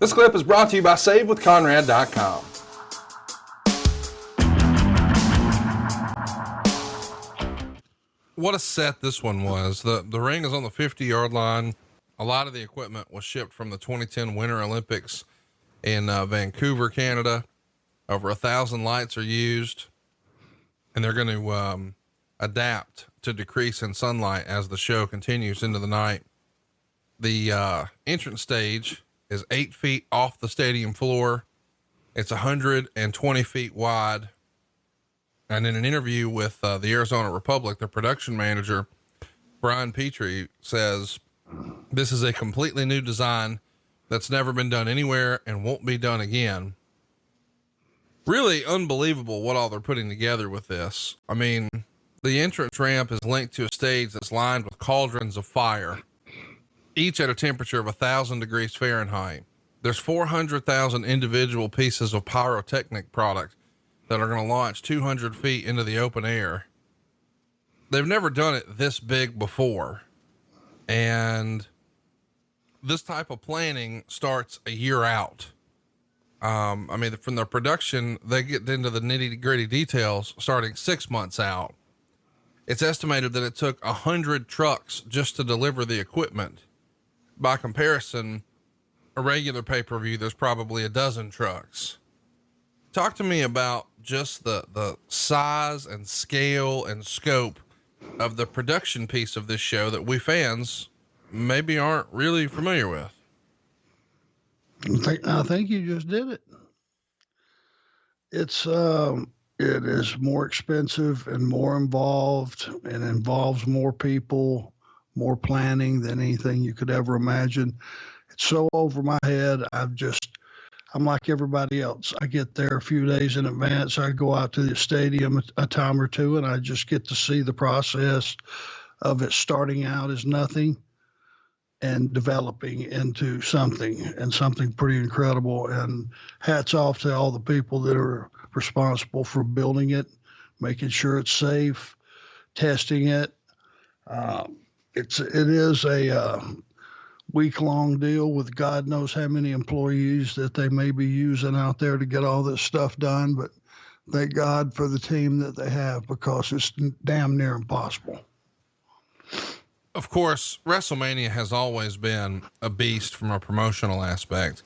This clip is brought to you by SaveWithConrad.com. What a set this one was. The ring is on the 50-yard line. A lot of the equipment was shipped from the 2010 Winter Olympics in Vancouver, Canada. Over 1,000 lights are used, and they're going to adapt to decrease in sunlight as the show continues into the night. The entrance stage is 8 feet off the stadium floor. It's 120 feet wide. And in an interview with the Arizona Republic, the production manager, Brian Petrie, says, "This is a completely new design that's never been done anywhere and won't be done again." Really unbelievable what all they're putting together with this. I mean, the entrance ramp is linked to a stage that's lined with cauldrons of fire, each at a temperature of 1,000 degrees Fahrenheit. There's 400,000 individual pieces of pyrotechnic product that are going to launch 200 feet into the open air. They've never done it this big before. And this type of planning starts a year out. I mean, from the production, they get into the nitty gritty details starting 6 months out. It's estimated that it took 100 trucks just to deliver the equipment. By comparison, a regular pay-per-view, there's probably a dozen trucks. Talk to me about just the size and scale and scope of the production piece of this show that we fans maybe aren't really familiar with. I think you just did it. It is more expensive and more involved, and involves more people, more planning than anything you could ever imagine. It's so over my head. I'm like everybody else. I get there a few days in advance. I go out to the stadium a time or two, and I just get to see the process of it starting out as nothing and developing into something, and something pretty incredible. And hats off to all the people that are responsible for building it, making sure it's safe, testing it. It is a week-long deal with God knows how many employees that they may be using out there to get all this stuff done. But thank God for the team that they have, because it's damn near impossible. Of course, Wrestlemania has always been a beast from a promotional aspect.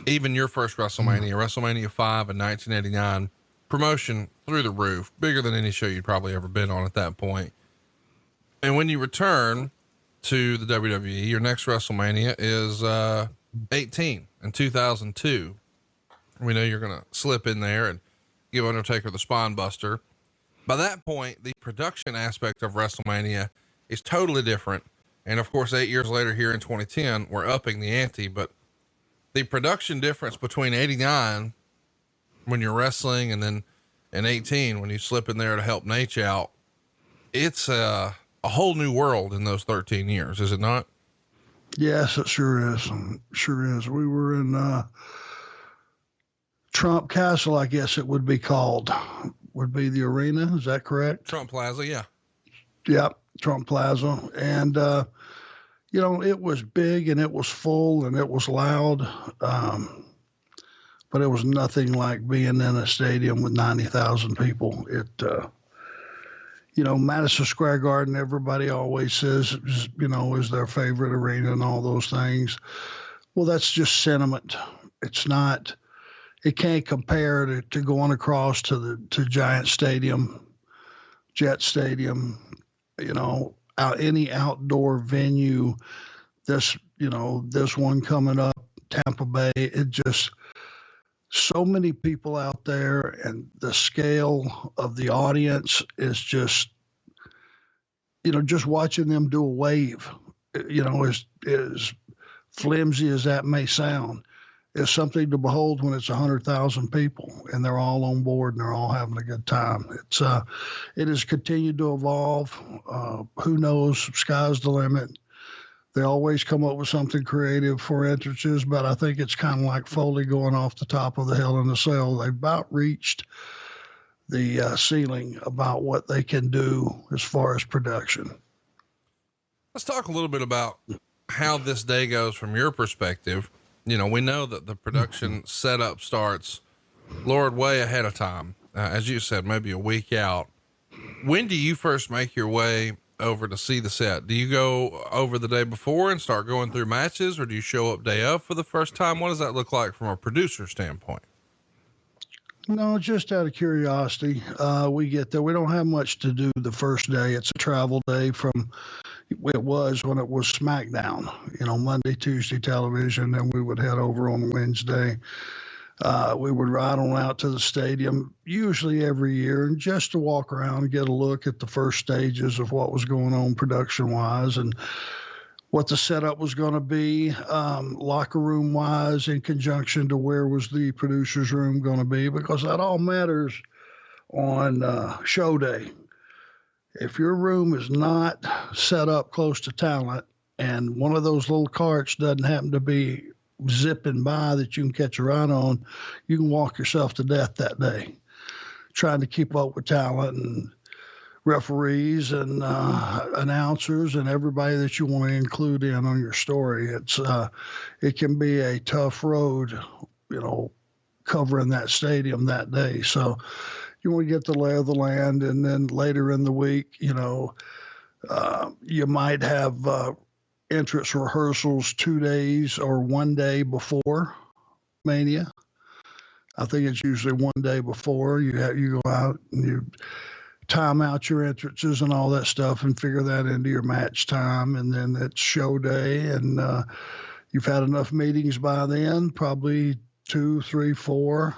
Even your first Wrestlemania, WrestleMania 5 in 1989, promotion through the roof, bigger than any show you'd probably ever been on at that point. And when you return to the WWE, your next WrestleMania is 18 in 2002. We know you're going to slip in there and give Undertaker the Spinebuster. By that point, the production aspect of WrestleMania is totally different. And of course, 8 years later here in 2010, we're upping the ante, but the production difference between 89 when you're wrestling and then in 18, when you slip in there to help Nate out, it's a whole new world in those 13 years, is it not? Yes, it sure is. Sure is. We were in Trump Castle, I guess it would be called. Would be the arena. Is that correct? Trump Plaza, yeah. Yep, Trump Plaza. And, it was big and it was full and it was loud. But it was nothing like being in a stadium with 90,000 people. Madison Square Garden, everybody always says, is their favorite arena and all those things. Well, that's just sentiment. It can't compare to going across to Giant Stadium, Jet Stadium, any outdoor venue. This one coming up, Tampa Bay, it just, so many people out there, and the scale of the audience is just, just watching them do a wave, as flimsy as that may sound, is something to behold when it's 100,000 people and they're all on board and they're all having a good time. It has continued to evolve. Who knows? Sky's the limit. They always come up with something creative for entrances, but I think it's kind of like Foley going off the top of the Hell in a Cell. They've about reached the ceiling about what they can do as far as production. Let's talk a little bit about how this day goes from your perspective. you know, we know that the production setup starts, Lord, way ahead of time. As you said, maybe a week out. When do you first make your way over to see the set? Do you go over the day before and start going through matches, or do you show up day of for the first time? What does that look like from a producer standpoint? No, just out of curiosity, we get there. We don't have much to do the first day. It's a travel day from, it was when it was SmackDown, you know, Monday, Tuesday television, and we would head over on Wednesday. We would ride on out to the stadium, usually every year, and just to walk around and get a look at the first stages of what was going on production-wise and what the setup was going to be, locker room-wise, in conjunction to where was the producer's room going to be, because that all matters on show day. If your room is not set up close to talent and one of those little carts doesn't happen to be zipping by that you can catch a ride on, you can walk yourself to death that day trying to keep up with talent and referees and announcers and everybody that you want to include in on your story. It can be a tough road, you know, covering that stadium that day. So you want to get the lay of the land, and then later in the week, you know, you might have entrance rehearsals 2 days or 1 day before Mania. I think it's usually 1 day before. You go out and you time out your entrances and all that stuff and figure that into your match time, and then it's show day, and you've had enough meetings by then, probably 2, 3, 4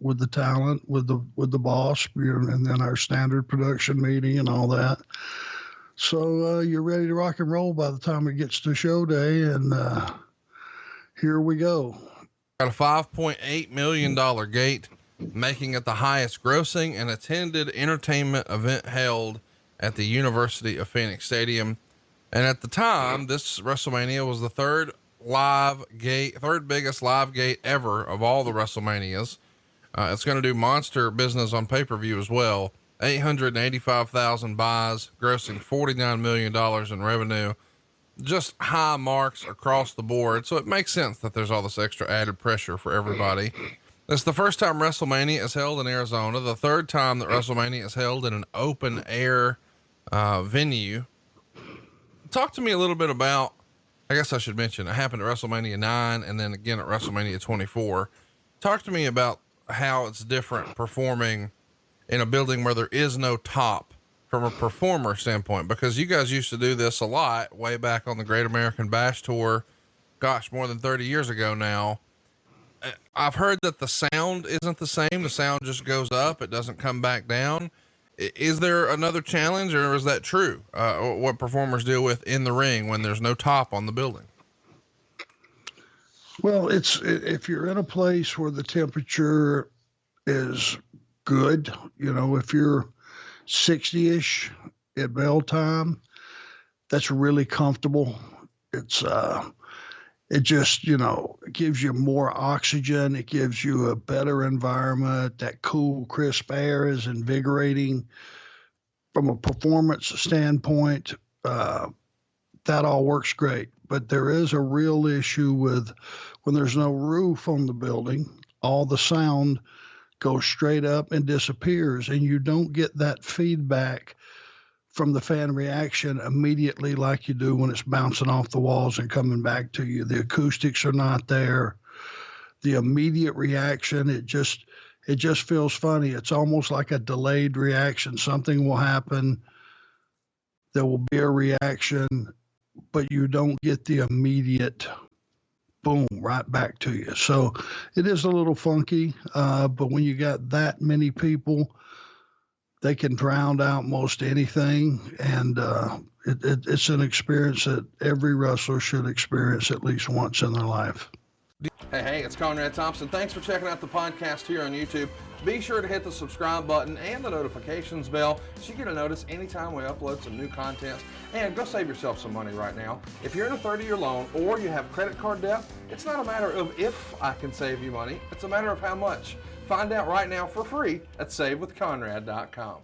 with the talent, with the boss, and then our standard production meeting and all that. So you're ready to rock and roll by the time it gets to show day, and here we go. Got a $5.8 million gate, making it the highest grossing and attended entertainment event held at the University of Phoenix Stadium. And at the time, this WrestleMania was the third biggest live gate ever of all the WrestleManias. It's going to do monster business on pay-per-view as well. 885,000 buys, grossing $49 million in revenue. Just high marks across the board. So it makes sense that there's all this extra added pressure for everybody. It's the first time WrestleMania is held in Arizona, the third time that WrestleMania is held in an open air venue. Talk to me a little bit about, I guess I should mention, it happened at WrestleMania 9 and then again at WrestleMania 24. Talk to me about how it's different performing in a building where there is no top from a performer standpoint, because you guys used to do this a lot way back on the Great American Bash Tour. Gosh, more than 30 years ago now. I've heard that the sound isn't the same. The sound just goes up. It doesn't come back down. Is there another challenge, or is that true? What performers deal with in the ring when there's no top on the building? Well, if you're in a place where the temperature is good, you know, if you're 60-ish at bell time, that's really comfortable. It just, you know, it gives you more oxygen. It gives you a better environment. That cool, crisp air is invigorating. From a performance standpoint, that all works great. But there is a real issue with when there's no roof on the building, all the sound goes straight up and disappears, and you don't get that feedback from the fan reaction immediately like you do when it's bouncing off the walls and coming back to you. The acoustics are not there. The immediate reaction, it just feels funny. It's almost like a delayed reaction. Something will happen, there will be a reaction, but you don't get the immediate boom right back to you. So it is a little funky, but when you got that many people, they can drown out most anything, and it's an experience that every wrestler should experience at least once in their life. Hey, it's Conrad Thompson. Thanks for checking out the podcast here on YouTube. Be sure to hit the subscribe button and the notifications bell so you get a notice anytime we upload some new content. And go save yourself some money right now. If you're in a 30-year loan or you have credit card debt, it's not a matter of if I can save you money. It's a matter of how much. Find out right now for free at SaveWithConrad.com.